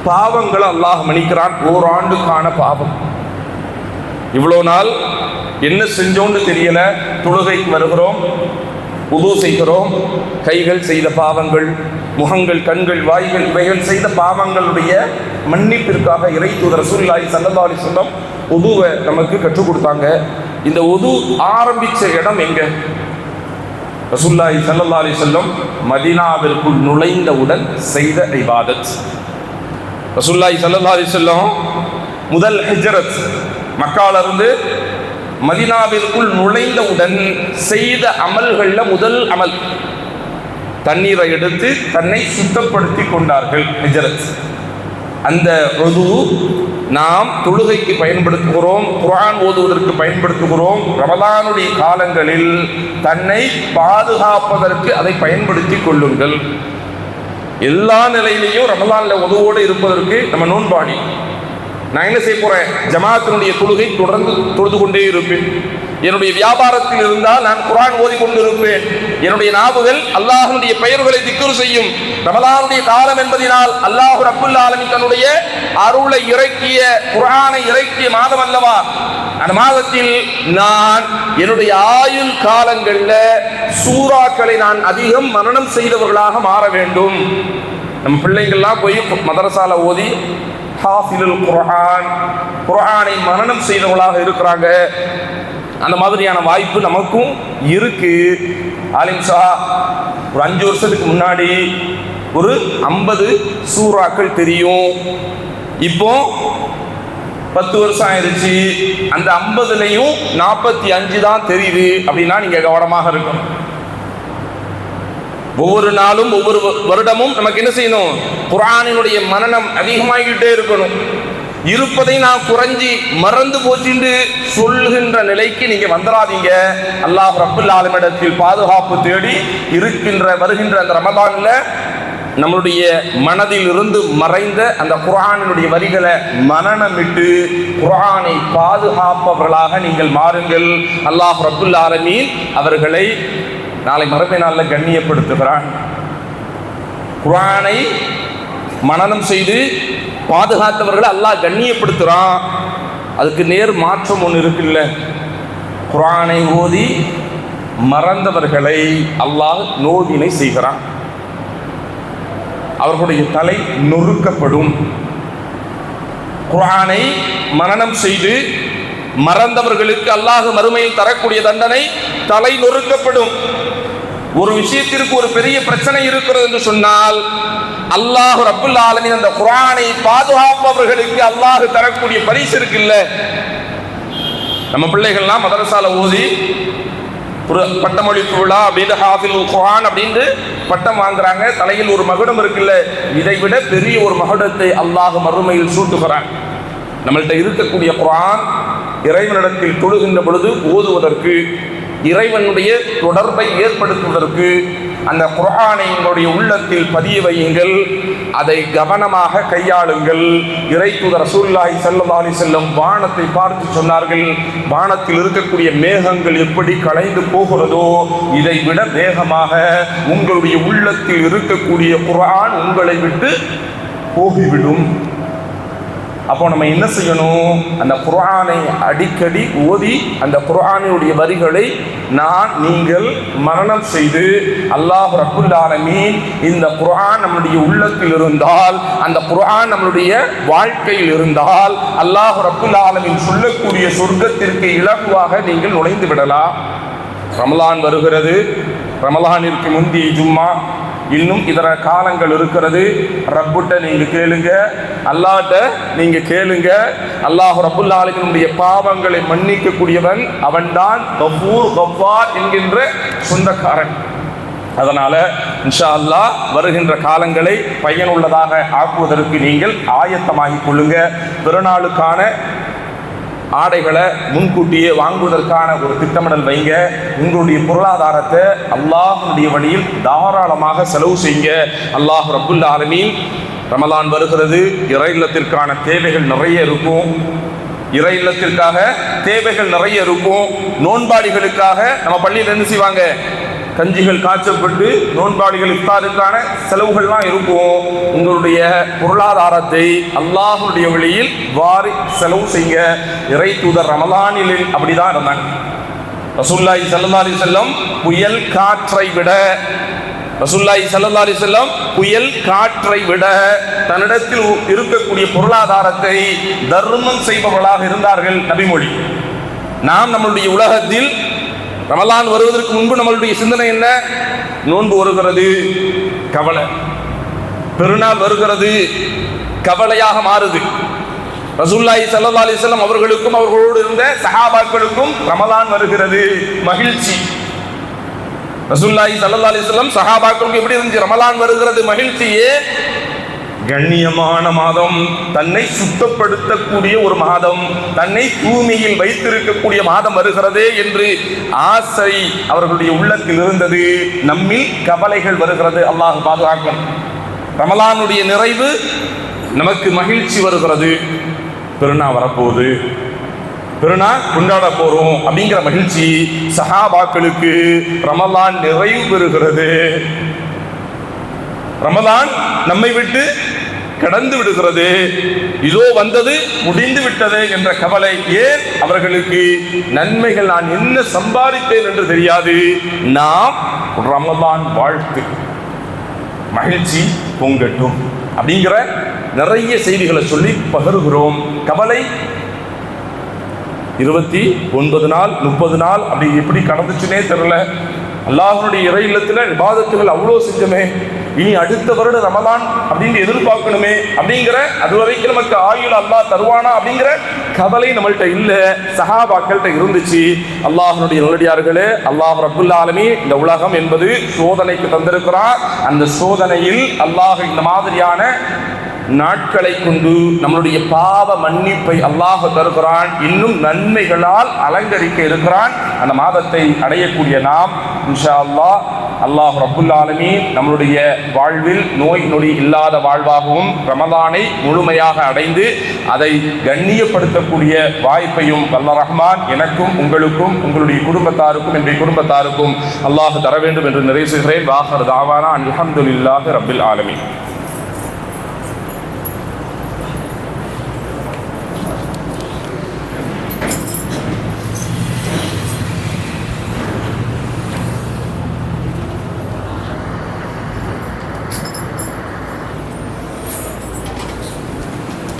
பாவங்களை அல்லாஹ் மன்னிக்கிறான். ஓராண்டுக்கான பாவம். இவ்வளோ நாள் என்ன செஞ்சோன்னு தெரியல, தொழுகைக்கு வருகிறோம், உது செய்கிறோம், கைகள் செய்த பாவங்கள், முகங்கள், கண்கள், வாய்கள், இவைகள் செய்த பாவங்களுடைய மன்னிப்பிற்காக இறை தூதர் ரசூலுல்லாஹி ஸல்லல்லாஹு அலைஹி வஸல்லம் உதுவை நமக்கு கற்றுக் கொடுத்தாங்க. இந்த உது ஆரம்பிச்ச இடம் எங்க? ரசூலுல்லாஹி ஸல்லல்லாஹு அலைஹி வஸல்லம் மதீனாவிற்குள் நுழைந்தவுடன் செய்த இபாதத். ரசூலுல்லாஹி ஸல்லல்லாஹு அலைஹி வஸல்லம் முதல் ஹிஜ்ரத், மக்காவிலிருந்து மதீனாவிற்குள் நுழைந்தவுடன் செய்த அமல்கள்ல முதல் அமல் தண்ணீரை எடுத்து தன்னை சுத்தப்படுத்தி கொண்டார்கள். ஹிஜ்ரத். அந்த உது நாம் தொழுகைக்கு பயன்படுத்துகிறோம், குர்ஆன் ஓதுவதற்கு பயன்படுத்துகிறோம். ரமலானுடைய காலங்களில் தன்னை பாதுகாப்பதற்கு அதை பயன்படுத்தி கொள்ளுங்கள். எல்லா நிலையிலையும் ரமலான்ல உதுவோடு இருப்பதற்கு நம்ம நோன்பாடி நான் என்ன செய்ய போறேன்? ஜமாத்தினுடைய தொழுகை தொடர்ந்து தொழுது கொண்டே இருப்பேன். என்னுடைய வியாபாரத்தில் இருந்தால் நான் குர்ஆன் ஓதிக்கொண்டு இருப்பேன். என்னுடைய நாவுகள் அல்லாஹ்வுடைய பெயர்களை திக்ர் செய்யும். ரமலானுடைய காலம் என்பதனால் அல்லாஹ் ரப்புல் ஆலமீன் தன்னுடைய அருளை இறக்கிய, குர்ஆனை இறக்கிய மாதம் அல்லவா? அந்த மாதத்தில் நான் என்னுடைய ஆயுள் காலங்களில் சூறாக்களை நான் அதிகம் மனனம் செய்தவர்களாக மாற வேண்டும். நம்ம பிள்ளைங்கள்லாம் போய் மதரசால ஓதி ஹாஃபிலுல் குர்ஆன், குர்ஆனை மனனம் செய்தவர்களாக இருக்கிறாங்க. அந்த மாதிரியான வாய்ப்பு நமக்கும் இருக்கு. ஆலிம் ஷா ஒரு 5 வருஷத்துக்கு முன்னாடி ஒரு 50 சூறாக்கள் தெரியும். இப்போ 10 வருஷம் ஆயிடுச்சு. அந்த 50லையும் 45 தான் தெரியுது. அப்படின்னா நீங்க கவனமாக இருக்கணும். ஒவ்வொரு நாளும் ஒவ்வொரு வருடமும் நமக்கு என்ன செய்யணும்? குர்ஆனினுடைய மனனம் அதிகமாகிட்டே இருக்கணும். இருப்பதை நான் குறைஞ்சி மறந்து போச்சுன்னு சொல்லுகின்ற நிலைக்கு நீங்க வந்துடாதீங்க. அல்லாஹ் ரப்புல் ஆலமீனிடத்தில் பாதுகாப்பு தேடி வருகின்ற அந்த ரமலான்ல நம்மளுடைய மனதில் இருந்து மறைந்த அந்த குர்ஆனினுடைய வரிகளை மனனமிட்டு குர்ஆனை பாதுகாப்பவர்களாக நீங்கள் மாறுங்கள். அல்லாஹ் ரப்புல் ஆலமீன் அவர்களை நாளை மறுமை நாளில் கண்ணியப்படுத்துகிறான். குர்ஆனை மனனம் செய்து பாதுகாத்தவர்களை அல்லாஹ் கண்ணியப்படுத்துகிறான். அதுக்கு நேர் மாற்றம் ஒன்று இருக்குல்ல, குர்ஆனை ஓதி மறந்தவர்களை அல்லாஹ் நோவினை செய்கிறான். அவர்களுடைய தலை நொறுக்கப்படும். குர்ஆனை மனனம் செய்து மறந்தவர்களுக்கு அல்லாஹ் மறுமையில் தரக்கூடிய தண்டனை தலை நொறுக்கப்படும். ஒரு விஷயத்திற்கு ஒரு பெரிய பிரச்சனை இருக்கிறது என்று சொன்னால் அல்லாஹ் ரப்புல் ஆலமீன் அந்த குர்ஆனை பாதுகாப்பவர்களுக்கு அல்லாஹ் தரக்கூடிய பரிசு இருக்குல்ல. நம்ம பிள்ளைகள்லாம் மதரசால ஓதி ஒரு பட்டமளிப்பு விழா அப்படின்னு ஹாஃபிலுல் குர்ஆன் அப்படின்னு பட்டம் வாங்குறாங்க. தலையில் ஒரு மகுடம் இருக்குல்ல, இதை விட பெரிய ஒரு மகுடத்தை அல்லாஹ் மறுமையில் சூட்டுகிறான். நம்மள்கிட்ட இருக்கக்கூடிய குர்ஆன் இறைவனிடத்தில் தொழுகின்ற பொழுது ஓதுவதற்கு, இறைவனுடைய தொடர்பை ஏற்படுத்துவதற்கு அந்த குர்ஆனை உங்களுடைய உள்ளத்தில் பதிய வையுங்கள். அதை கவனமாக கையாளுங்கள். இறை தூதர் ரசூலுல்லாஹி ஸல்லல்லாஹு அலைஹி வஸல்லம் வானத்தை பார்த்து சொன்னார்கள், வானத்தில் இருக்கக்கூடிய மேகங்கள் எப்படி கலைந்து போகிறதோ இதை விட வேகமாக உங்களுடைய உள்ளத்தில் இருக்கக்கூடிய குர்ஆன் உங்களை விட்டு போகிவிடும். அப்போ நம்ம என்ன செய்யணும்? அந்த குர்ஆனை அடிக்கடி ஓதி அந்த குர்ஆனுடைய வரிகளை நீங்கள் மனனம் செய்து அல்லாஹ் ரப்புல் ஆலமீன் இந்த குர்ஆன் நம்முடைய உள்ளத்தில் இருந்தால், அந்த குர்ஆன் நம்முடைய வாழ்க்கையில் இருந்தால் அல்லாஹ் ரப்புல் ஆலமீன் சொல்லக்கூடிய சொர்க்கத்திற்கு இலகுவாக நீங்கள் நுழைந்து விடலாம். ரமலான் வருகிறது. ரமலானிற்கு முந்தைய ஜும்மா, இன்னும் இதர காலங்கள் இருக்கிறது. ரப்புட்ட நீங்க கேளுங்க, அல்லாஹ்ட்ட நீங்க கேளுங்க. அல்லாஹ் ரப்புல் ஆலமீனுடைய பாவங்களை மன்னிக்க கூடியவன் அவன்தான் கஃபூர் கஃபார் என்கின்ற சொந்தக்காரன். அதனால இன்ஷா அல்லாஹ் வருகின்ற காலங்களை பயனுள்ளதாக ஆக்குவதற்கு நீங்கள் ஆயத்தமாகிக் கொள்ளுங்க. பிறநாளுக்கான ஆடைகளை முன்கூட்டியே வாங்குவதற்கான ஒரு திட்டமிடல் வைங்க. உங்களுடைய பொருளாதாரத்தை அல்லாஹ்வுடைய வழியில் தாராளமாக செலவு செய்யுங்க. அல்லாஹ் ரப்புல் ஆலமீன் ரமலான் வருகிறது. இறை இல்லத்திற்கான தேவைகள் நிறைய இருக்கும். இறை இல்லத்திற்காக தேவைகள் நிறைய இருக்கும். நோன்பாளிகளுக்காக நம்ம பள்ளியில் என்ன செய்வாங்க? கஞ்சிகள் காய்ச்சப்பட்டு நோன்பாளிகள் இஃப்தாருக்கான செலவுகள்லாம் இருக்கும். உங்களுடைய பொருளாதாரத்தை அல்லாஹ்வுடைய வழியில் வாரி செலவு செய்ய. இறை தூதர் ரமலானில் அப்படிதான் இருந்தாங்க. ரசூலுல்லாஹி ஸல்லல்லாஹு அலைஹி வஸல்லம் புயல் காற்றை விட புயல் காற்றை விட தன்னிடத்தில் இருக்கக்கூடிய பொருளாதாரத்தை தர்மம் செய்பவர்களாக இருந்தார்கள். நபிமொழி. நாம் நம்மளுடைய உலகத்தில் ரமலான் வருவதற்கு முன்பு நம்மளுடைய சிந்தனை என்ன? நோன்பு வருகிறது, கவலை. பெருநாள் வருகிறது, கவலையாக மாறுது. ரசூலுல்லாஹி ஸல்லல்லாஹு அலைஹி வஸல்லம் அவர்களுக்கும் அவர்களோடு இருந்த சஹாபாக்களுக்கும் ரமலான் வருகிறது, மகிழ்ச்சி. ரசூலுல்லாஹி ஸல்லல்லாஹு அலைஹி வஸல்லம் சஹாபாக்களுக்கு எப்படி இருந்துச்சு? ரமலான் வருகிறது, மகிழ்ச்சியே. கண்ணியமான மாதம், தன்னை சுத்தப்படுத்தக்கூடிய ஒரு மாதம், தன்னை தூய்மையில் வைத்திருக்கக்கூடிய மாதம் வருகிறதே என்று ஆசை அவர்களுடைய உள்ளத்தில் இருந்தது. நம்மில் கவலைகள் வருகிறது. அல்லாஹ் பாதுகாக்கும். ரமலானுடைய நிறைவு நமக்கு மகிழ்ச்சி வருகிறது. பெருநா வரப்போகுது, பெருநா கொண்டாட போறோம் அப்படிங்கிற மகிழ்ச்சி சஹாபாக்களுக்கு. ரமலான் நிறைவு பெறுகிறது, ரமலான் நம்மை விட்டு கடந்து விடுகிறது, இதோ வந்தது முடிந்து விட்டது என்ற கவலை. ஏன்? அவர்களுக்கு நன்மைகள் நான் என்ன சம்பாதித்தேன் என்று தெரியாது. நாம் ரமலான் வாழ்த்து, மகிழ்ச்சி பொங்கட்டும் அப்படிங்கிற நிறைய செய்திகளை சொல்லி பகிர்கிறோம். கவலை 29 நாள் 30 நாள் அப்படி எப்படி கடந்துச்சுன்னே தெரியல. அல்லாஹ்வுடைய இறை இல்லத்தில் இபாதத்துகள் அவ்வளோ செஞ்சோமே, இனி அடுத்த வருடம் ரமலான் அப்படின்னு எதிர்பார்க்கணுமே அப்படிங்கிற, அது வரைக்கும் நமக்கு ஆயுள் அல்லாஹ் தருவானா அப்படிங்கிற கவலை நம்மள்கிட்ட இல்லை, சஹாபாக்கள்கிட்ட இருந்துச்சு. அல்லாஹ்வுடைய நல்லடியார்களே, அல்லாஹ் ரப்புல் ஆலமீன் இந்த உலகம் என்பது சோதனைக்கு தந்திருக்கிறார். அந்த சோதனையில் அல்லாஹ் இந்த மாதிரியான நாட்களை கொண்டு நம்மளுடைய பாவ மன்னிப்பை அல்லாஹ் தருகிறான், இன்னும் நன்மைகளால் அலங்கரிக்க இருக்கிறான். அந்த மாதத்தை அடையக்கூடிய நாம் இன்ஷா அல்லாஹ் அல்லாஹ் ரப்புல் ஆலமீன் நம்மளுடைய வாழ்வில் நோய் நொடி இல்லாத வாழ்வாகவும் ரமலானை முழுமையாக அடைந்து அதை கண்ணியப்படுத்தக்கூடிய வாய்ப்பையும் வல்ல ரஹ்மான் எனக்கும் உங்களுக்கும் உங்களுடைய குடும்பத்தாருக்கும் என்னுடைய குடும்பத்தாருக்கும் அல்லாஹ் தர வேண்டும் என்று நிறைவு செய்கிறேன். வாஹர் தாவானா அல்ஹம்துலில்லாஹி ரப்பில் ஆலமீன்.